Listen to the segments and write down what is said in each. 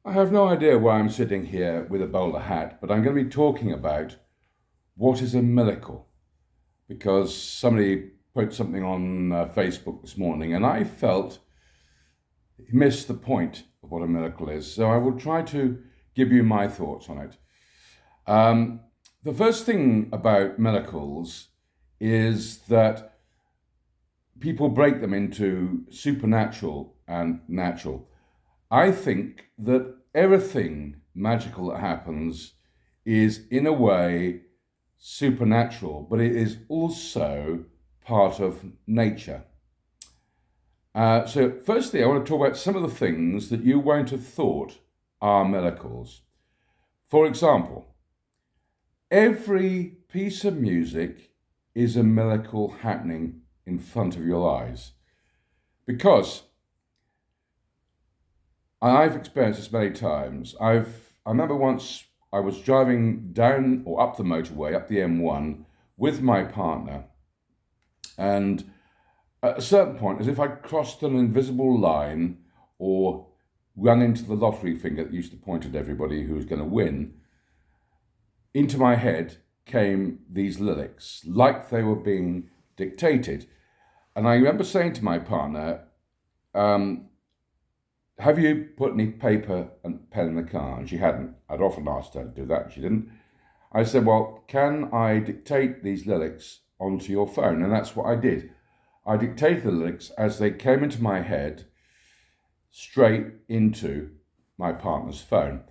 I have no idea why I'm sitting here with a bowler hat, but I'm going to be talking about what is a miracle because somebody put something on Facebook this morning and I felt he missed the point of what a miracle is. So I will try to give you my thoughts on it. Um, the first thing about miracles is that people break them into supernatural and natural. I think that everything magical that happens is, in a way, supernatural, but it is also part of nature. So, firstly, I want to talk about some of the things that you won't have thought are miracles. For example, every piece of music is a miracle happening in front of your eyes because I've experienced this many times. I remember once I was driving down or up the motorway, up the M1, with my partner, and at a certain point, as if I'd crossed an invisible line or run into the lottery finger that used to point at everybody who was going to win, into my head came these lyrics, like they were being dictated. And I remember saying to my partner, have you put any paper and pen in the car? And she hadn't. I'd often asked her to do that. She didn't. I said, well, can I dictate these lyrics onto your phone? And that's what I did. I dictated the lyrics as they came into my head straight into my partner's phone.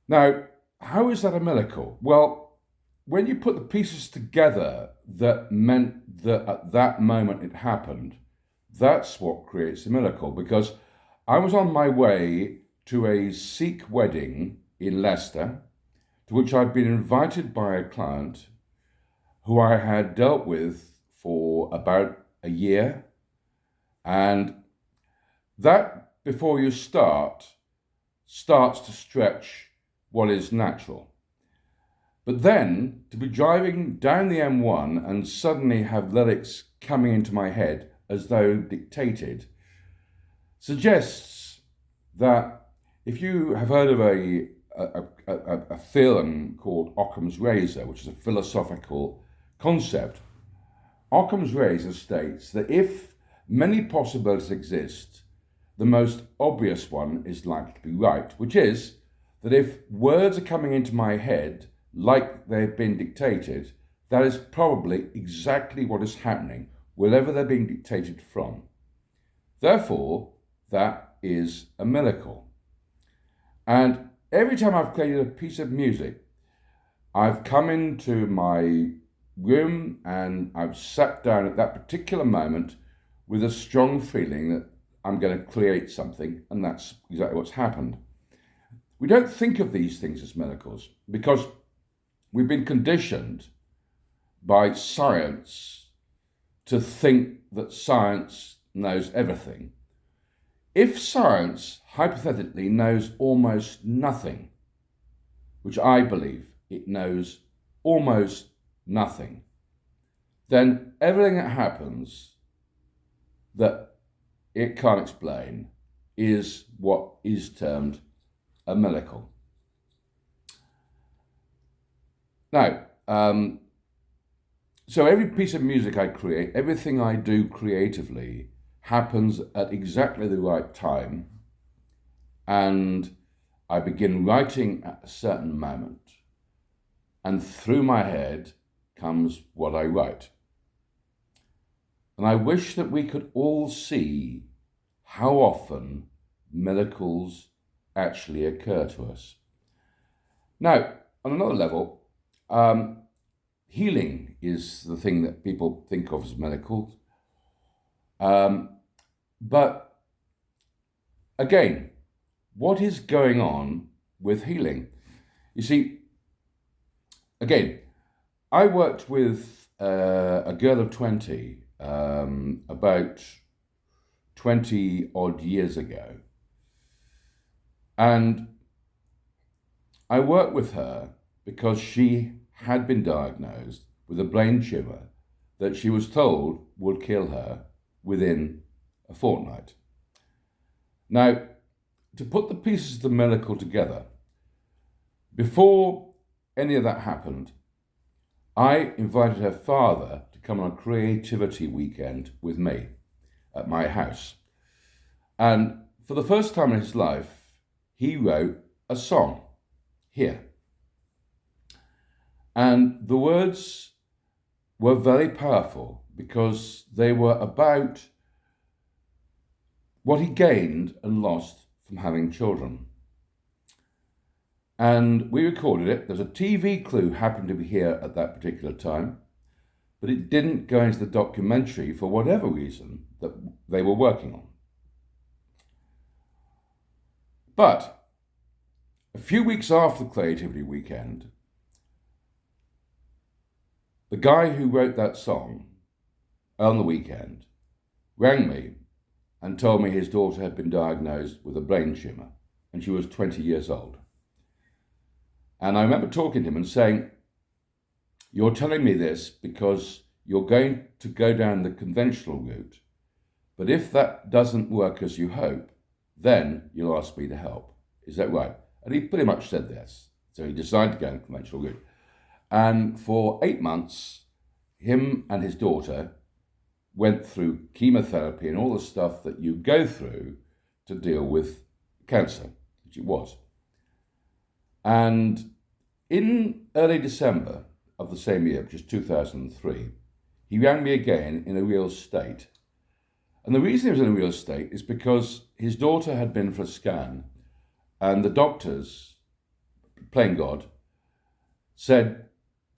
Now, how is that a miracle? Well, when you put the pieces together that meant that at that moment it happened, that's what creates a miracle, because I was on my way to a Sikh wedding in Leicester, to which I'd been invited by a client who I had dealt with for about a year. And that, before you starts to stretch what is natural. But then to be driving down the M1 and suddenly have lyrics coming into my head as though dictated suggests that if you have heard of a theorem called Occam's razor, which is a philosophical concept, Occam's razor states that if many possibilities exist, the most obvious one is likely to be right, which is that if words are coming into my head like they've been dictated, that is probably exactly what is happening, wherever they're being dictated from. Therefore, that is a miracle. And every time I've created a piece of music, I've come into my room and I've sat down at that particular moment with a strong feeling that I'm going to create something, and that's exactly what's happened. We don't think of these things as miracles because we've been conditioned by science to think that science knows everything. If science hypothetically knows almost nothing, which I believe it knows almost nothing, then everything that happens that it can't explain is what is termed a miracle. Now, so every piece of music I create, everything I do creatively happens at exactly the right time, and I begin writing at a certain moment, and through my head comes what I write. And I wish that we could all see how often miracles actually occur to us. Now, on another level, healing is the thing that people think of as miracles. But again, what is going on with healing? You see, again, I worked with a girl of 20 about 20 odd years ago. And I worked with her because she had been diagnosed with a brain tumour that she was told would kill her within a fortnight. Now, to put the pieces of the miracle together, before any of that happened, I invited her father to come on a creativity weekend with me at my house. And for the first time in his life, he wrote a song here. And the words were very powerful because they were about what he gained and lost from having children. And we recorded it. There's a TV crew happened to be here at that particular time, but it didn't go into the documentary for whatever reason that they were working on. But a few weeks after the Creativity Weekend, the guy who wrote that song on the weekend rang me and told me his daughter had been diagnosed with a brain tumour, and she was 20 years old. And I remember talking to him and saying, "You're telling me this because you're going to go down the conventional route, but if that doesn't work as you hope, then you'll ask me to help. Is that right?" And he pretty much said this. So he decided to go down the conventional route. And for 8 months, him and his daughter went through chemotherapy and all the stuff that you go through to deal with cancer, which it was. And in early December of the same year, which is 2003, he rang me again in a real state. And the reason he was in a real state is because his daughter had been for a scan, and the doctors, playing God, said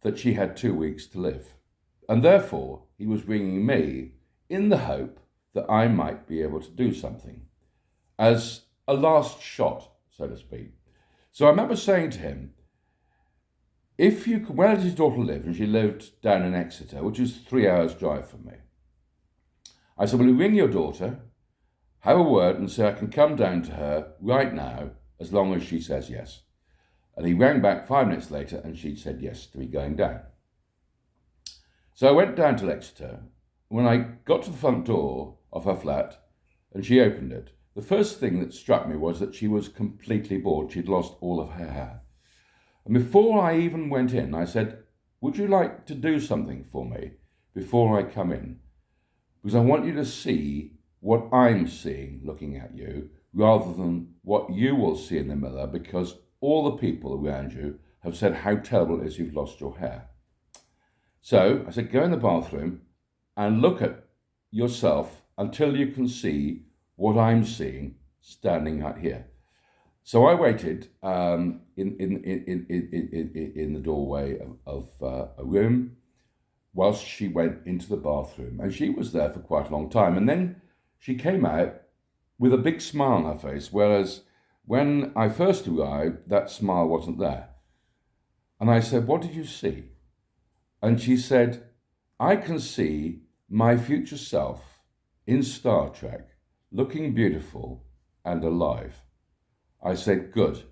that she had 2 weeks to live. And therefore, he was ringing me in the hope that I might be able to do something as a last shot, so to speak. So I remember saying to him, where did his daughter live? And she lived down in Exeter, which is 3 hours drive from me. I said, "Will you ring your daughter, have a word and say I can come down to her right now as long as she says yes?" And he rang back 5 minutes later and she said yes to me going down. So I went down to Exeter. When I got to the front door of her flat and she opened it, the first thing that struck me was that she was completely bored. She'd lost all of her hair. And before I even went in, I said, "Would you like to do something for me before I come in? Because I want you to see what I'm seeing looking at you rather than what you will see in the mirror, because all the people around you have said how terrible it is you've lost your hair." So I said, "Go in the bathroom and look at yourself until you can see what I'm seeing standing right here." So I waited in the doorway of a room whilst she went into the bathroom, and she was there for quite a long time. And then she came out with a big smile on her face, whereas when I first arrived, that smile wasn't there. And I said, "What did you see?" And she said, "I can see my future self in Star Trek, looking beautiful and alive." I said, "Good,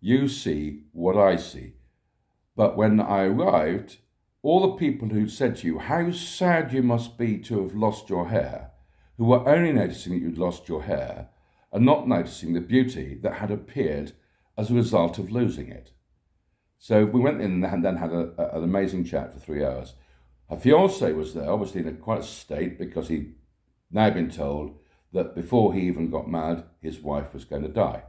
you see what I see. But when I arrived, all the people who said to you, how sad you must be to have lost your hair, who were only noticing that you'd lost your hair and not noticing the beauty that had appeared as a result of losing it." So we went in and then had an amazing chat for 3 hours. Her fiancé was there, obviously in quite a state, because he'd now been told that before he even got married, his wife was going to die.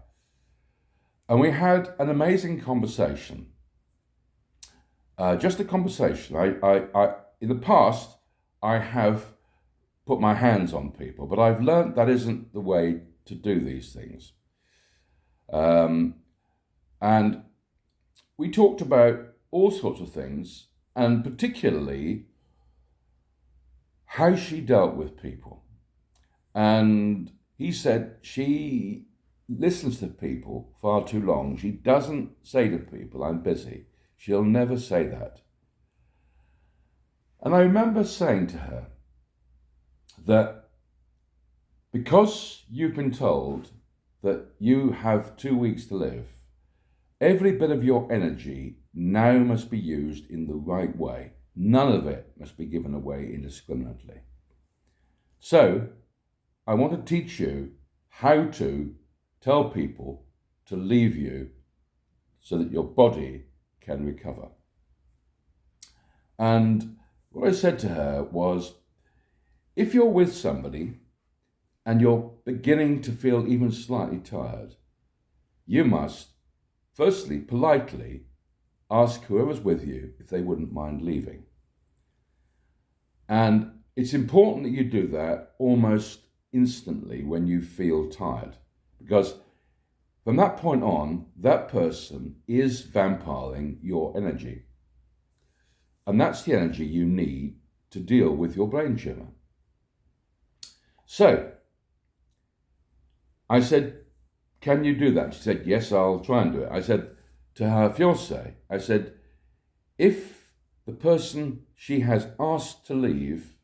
And we had an amazing conversation. Just a conversation. I in the past, I have put my hands on people, but I've learned that isn't the way to do these things. And we talked about all sorts of things, and particularly how she dealt with people. And he said she listens to people far too long. She doesn't say to people, "I'm busy." She'll never say that. And I remember saying to her that because you've been told that you have 2 weeks to live, every bit of your energy now must be used in the right way. None of it must be given away indiscriminately. So I want to teach you how to tell people to leave you so that your body can recover. And what I said to her was, if you're with somebody and you're beginning to feel even slightly tired, you must, firstly, politely ask whoever's with you if they wouldn't mind leaving. And it's important that you do that almost instantly when you feel tired, because from that point on, that person is vampiring your energy. And that's the energy you need to deal with your brain tumor. So I said, can you do that? She said, yes, I'll try and do it. I said to her fiancé, I said, if the person she has asked to leave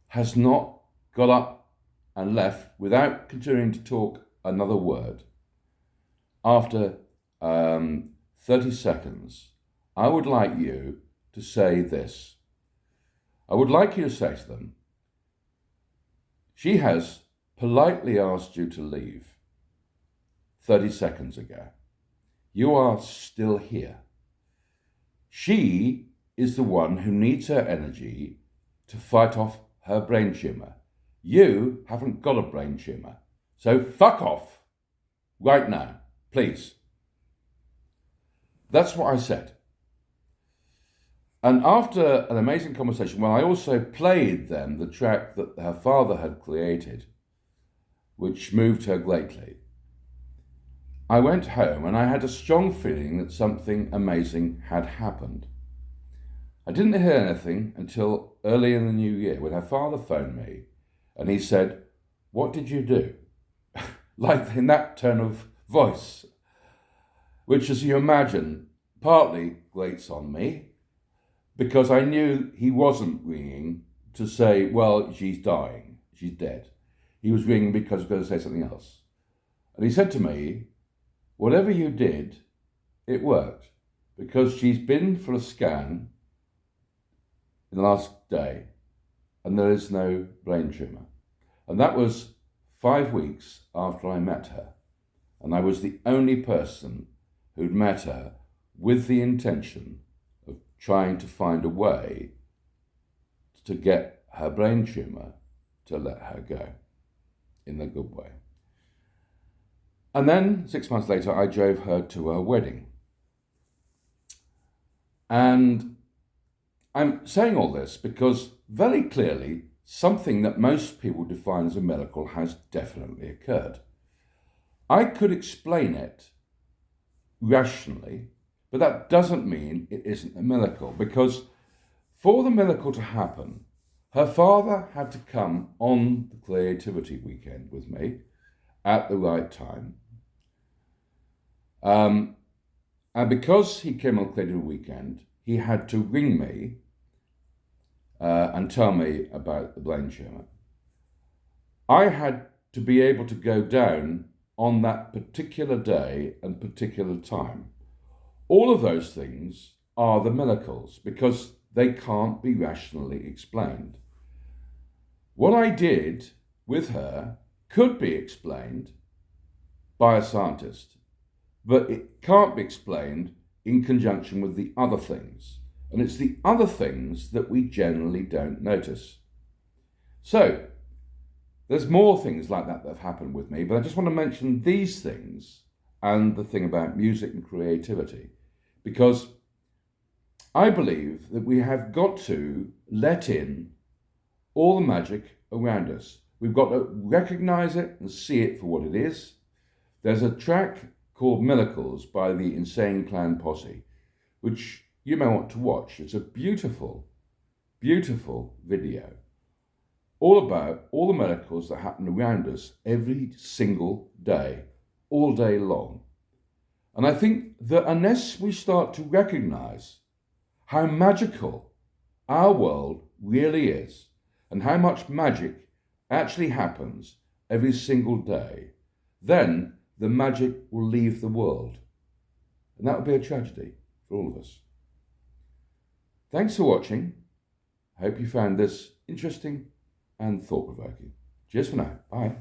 has not got up and left without continuing to talk another word, after 30 seconds, I would like you to say this. I would like you to say to them, she has politely asked you to leave 30 seconds ago. You are still here. She is the one who needs her energy to fight off her brain tumor. You haven't got a brain tumor. So fuck off right now, please. That's what I said. And after an amazing conversation, well, I also played them the track that her father had created, which moved her greatly. I went home and I had a strong feeling that something amazing had happened. I didn't hear anything until early in the new year when her father phoned me and he said, "What did you do?" Like in that tone of voice, which, as you imagine, partly grates on me because I knew he wasn't ringing to say, well, she's dying, she's dead. He was ringing because he was going to say something else. And he said to me, whatever you did, it worked, because she's been for a scan in the last day and there is no brain tumour. And that was 5 weeks after I met her. And I was the only person who'd met her with the intention of trying to find a way to get her brain tumour to let her go in a good way. And then 6 months later, I drove her to her wedding. And I'm saying all this because very clearly something that most people define as a miracle has definitely occurred. I could explain it rationally, but that doesn't mean it isn't a miracle, because for the miracle to happen, her father had to come on the creativity weekend with me at the right time. And because he came on the creativity weekend, he had to ring me and tell me about the brain tumour. I had to be able to go down on that particular day and particular time. All of those things are the miracles because they can't be rationally explained. What I did with her could be explained by a scientist, but it can't be explained in conjunction with the other things. And it's the other things that we generally don't notice. So, there's more things like that have happened with me, but I just want to mention these things and the thing about music and creativity, because I believe that we have got to let in all the magic around us. We've got to recognize it and see it for what it is. There's a track called Miracles by the Insane Clown Posse, which you may want to watch. It's a beautiful, beautiful video, all about all the miracles that happen around us every single day, all day long. And I think that unless we start to recognize how magical our world really is and how much magic actually happens every single day, then the magic will leave the world. And that would be a tragedy for all of us. Thanks for watching. I hope you found this interesting and thought-provoking. Cheers for now. Bye.